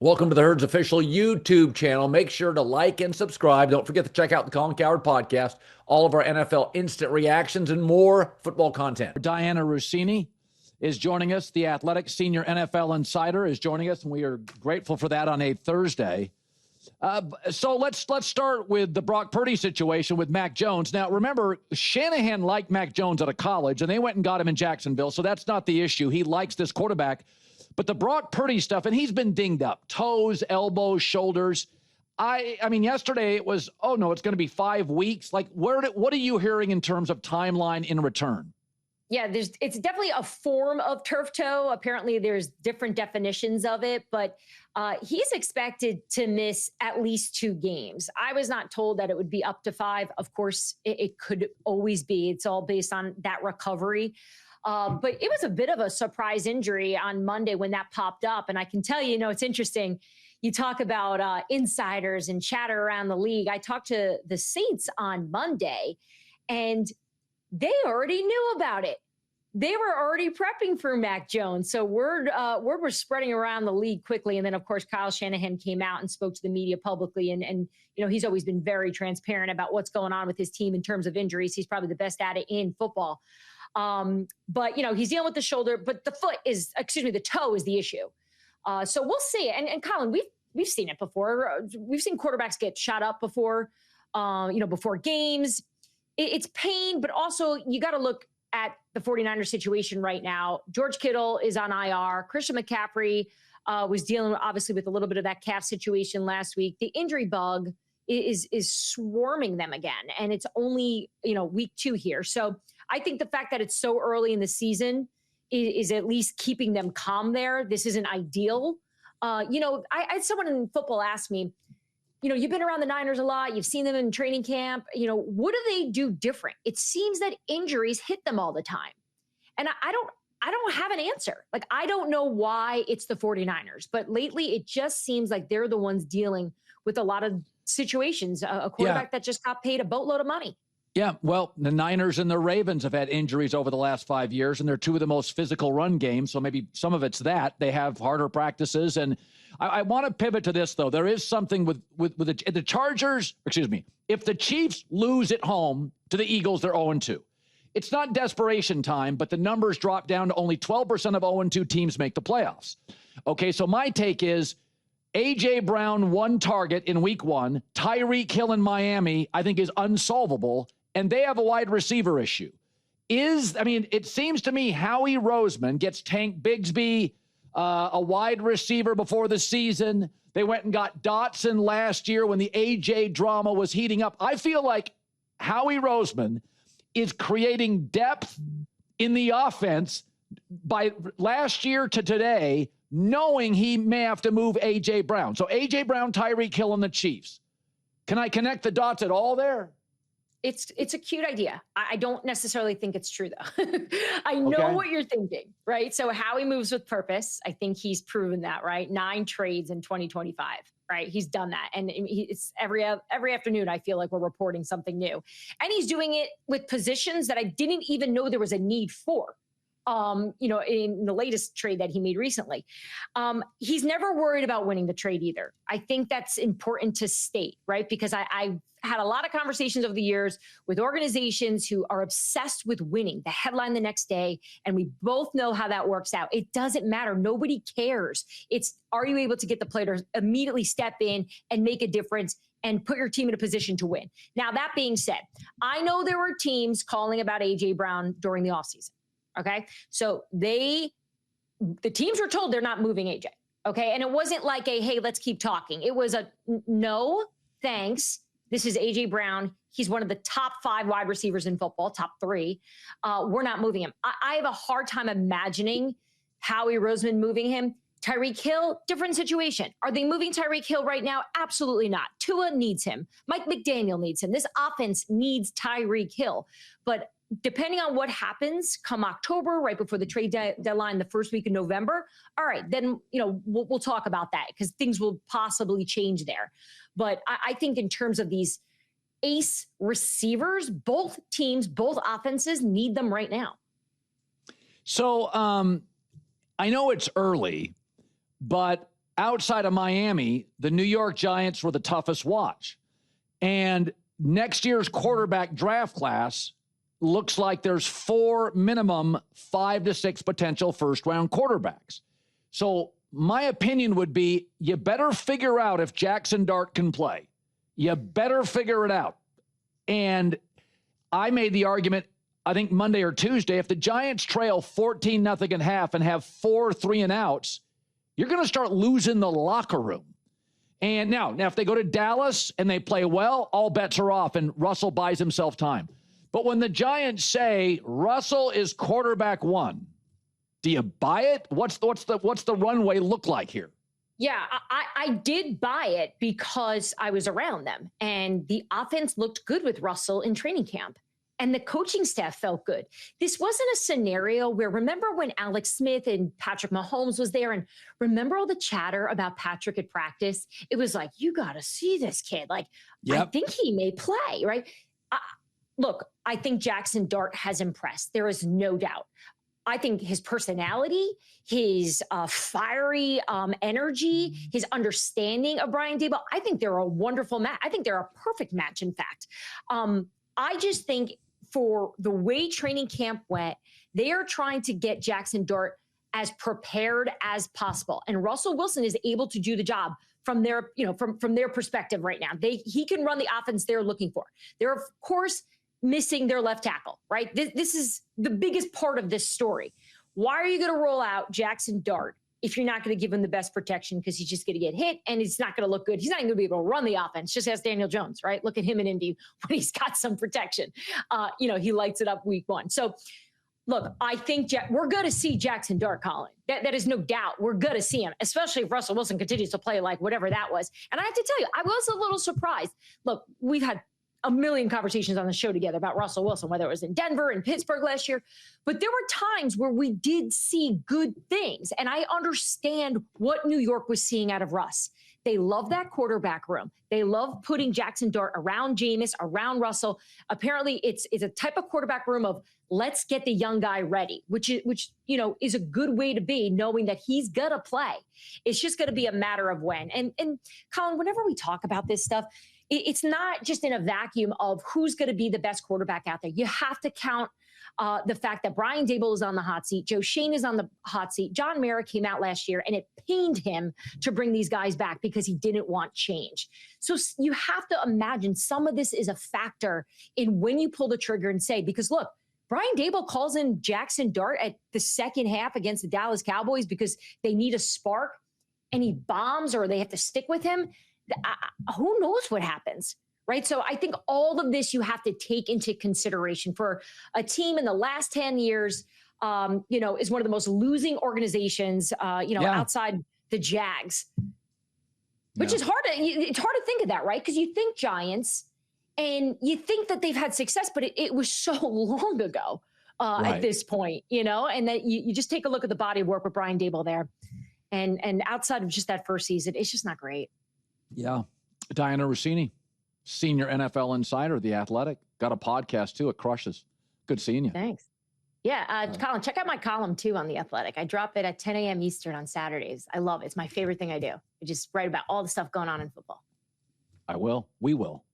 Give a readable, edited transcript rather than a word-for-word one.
Welcome to the Herd's official YouTube channel. Make sure to like and subscribe. Don't forget to check out the Colin Cowherd podcast, all of our NFL instant reactions, and more football content. Dianna Russini is joining us. The Athletic senior NFL insider is joining us, and we are grateful for that on a Thursday. So let's start with the Brock Purdy situation with Mac Jones. Now, remember, Shanahan liked Mac Jones out of college, and they went and got him in Jacksonville, so that's not the issue. He likes this quarterback. But the Brock Purdy stuff, and he's been dinged up, toes, elbows, shoulders. I mean, yesterday it was, oh, no, it's going to be 5 weeks. Like, what are you hearing in terms of timeline in return? Yeah, it's definitely a form of turf toe. Apparently, there's different definitions of it, but he's expected to miss at least 2 games. I was not told that it would be up to 5. Of course, it could always be. It's all based on that recovery. But it was a bit of a surprise injury on Monday when that popped up. And I can tell you, it's interesting. You talk about insiders and chatter around the league. I talked to the Saints on Monday, and they already knew about it. They were already prepping for Mac Jones. So word was spreading around the league quickly. And then, of course, Kyle Shanahan came out and spoke to the media publicly. And he's always been very transparent about what's going on with his team in terms of injuries. He's probably the best at it in football. But he's dealing with the shoulder, but the toe is the issue. So we'll see. And Colin, we've seen it before. We've seen quarterbacks get shot up before, before games. It's pain, but also you got to look at the 49ers situation right now. George Kittle is on IR. Christian McCaffrey was dealing obviously with a little bit of that calf situation last week. The injury bug is swarming them again. And it's only, week 2 here. So I think the fact that it's so early in the season is at least keeping them calm there. This isn't ideal. I had someone in football ask me, you've been around the Niners a lot. You've seen them in training camp. What do they do different? It seems that injuries hit them all the time. And I don't have an answer. Like, I don't know why it's the 49ers, but lately it just seems like they're the ones dealing with a lot of situations. A quarterback that just got paid a boatload of money. Yeah, well, the Niners and the Ravens have had injuries over the last 5 years, and they're 2 of the most physical run games, so maybe some of it's that. They have harder practices, and I want to pivot to this, though. There is something with the Chargers, if the Chiefs lose at home to the Eagles, they're 0-2. It's not desperation time, but the numbers drop down to only 12% of 0-2 teams make the playoffs. Okay, so my take is A.J. Brown, 1 target in week 1. Tyreek Hill in Miami, I think, is unsolvable. And they have a wide receiver issue. It seems to me Howie Roseman gets Tank Bigsby, a wide receiver before the season. They went and got Dotson last year when the AJ drama was heating up. I feel like Howie Roseman is creating depth in the offense by last year to today, knowing he may have to move AJ Brown. So AJ Brown, Tyreek Hill, and the Chiefs. Can I connect the dots at all there? It's a cute idea. I don't necessarily think it's true, though. I know what you're thinking, right? So Howie moves with purpose. I think he's proven that, right? 9 trades in 2025, right? He's done that. And it's every afternoon, I feel like we're reporting something new. And he's doing it with positions that I didn't even know there was a need for. In the latest trade that he made recently. He's never worried about winning the trade either. I think that's important to state, right? Because I've had a lot of conversations over the years with organizations who are obsessed with winning, the headline the next day, and we both know how that works out. It doesn't matter. Nobody cares. It's, are you able to get the player to immediately step in and make a difference and put your team in a position to win? Now, that being said, I know there were teams calling about A.J. Brown during the offseason. Okay. So the teams were told they're not moving AJ. Okay. And it wasn't like hey, let's keep talking. It was a no, thanks. This is AJ Brown. He's one of the top 5 wide receivers in football, top 3. We're not moving him. I have a hard time imagining Howie Roseman moving him. Tyreek Hill, different situation. Are they moving Tyreek Hill right now? Absolutely not. Tua needs him. Mike McDaniel needs him. This offense needs Tyreek Hill. But depending on what happens come October, right before the trade deadline, the first week of November, all right, then, we'll talk about that because things will possibly change there. But I think in terms of these ace receivers, both teams, both offenses need them right now. So I know it's early, but outside of Miami, the New York Giants were the toughest watch. And next year's quarterback draft class looks like there's 4 minimum 5 to 6 potential first-round quarterbacks. So my opinion would be you better figure out if Jaxson Dart can play. You better figure it out. And I made the argument, I think Monday or Tuesday, if the Giants trail 14-0 at half and have 4 3-and-outs, you're going to start losing the locker room. And now if they go to Dallas and they play well, all bets are off and Russell buys himself time. But when the Giants say Russell is quarterback 1, do you buy it? What's the runway look like here? Yeah, I did buy it because I was around them, and the offense looked good with Russell in training camp, and the coaching staff felt good. This wasn't a scenario where, remember when Alex Smith and Patrick Mahomes was there, and remember all the chatter about Patrick at practice? It was like, you got to see this kid. Like, I think he may play, right? Look, I think Jaxson Dart has impressed. There is no doubt. I think his personality, his fiery energy, his understanding of Brian Daboll, I think they're a wonderful match. I think they're a perfect match, in fact. I just think for the way training camp went, they are trying to get Jaxson Dart as prepared as possible. And Russell Wilson is able to do the job from their, from their perspective right now. He can run the offense they're looking for. They're, of course, missing their left tackle, right? This is the biggest part of this story. Why are you going to roll out Jaxson Dart if you're not going to give him the best protection, because he's just going to get hit and it's not going to look good? He's not going to be able to run the offense. Just ask Daniel Jones, right? Look at him in Indy when he's got some protection. He lights it up week 1. So look, I think we're going to see Jaxson Dart, Colin. That is no doubt. We're going to see him, especially if Russell Wilson continues to play like whatever that was. And I have to tell you, I was a little surprised. Look, we've had a million conversations on the show together about Russell Wilson, whether it was in Denver and Pittsburgh last year, but there were times where we did see good things. And I understand what New York was seeing out of Russ. They love that quarterback room. They love putting Jaxson Dart around Jameis, around Russell. Apparently it's a type of quarterback room of let's get the young guy ready, which is a good way to be, knowing that he's gonna play. It's just gonna be a matter of when. And Colin, whenever we talk about this stuff, it's not just in a vacuum of who's going to be the best quarterback out there. You have to count the fact that Brian Daboll is on the hot seat. Joe Schoen is on the hot seat. John Mara came out last year, and it pained him to bring these guys back because he didn't want change. So you have to imagine some of this is a factor in when you pull the trigger and say, because look, Brian Daboll calls in Jaxson Dart at the second half against the Dallas Cowboys because they need a spark, and he bombs or they have to stick with him. Who knows what happens, right? So I think all of this you have to take into consideration for a team in the last 10 years, is one of the most losing organizations, outside the Jags, which is it's hard to think of that, right? Because you think Giants and you think that they've had success, but it was so long ago at this point, and that you just take a look at the body of work with Brian Daboll there. And outside of just that first season, it's just not great. Yeah. Dianna Russini, senior NFL insider, The Athletic. Got a podcast, too. It crushes. Good seeing you. Thanks. Yeah. Colin, check out my column, too, on The Athletic. I drop it at 10 a.m. Eastern on Saturdays. I love it. It's my favorite thing I do. I just write about all the stuff going on in football. I will. We will.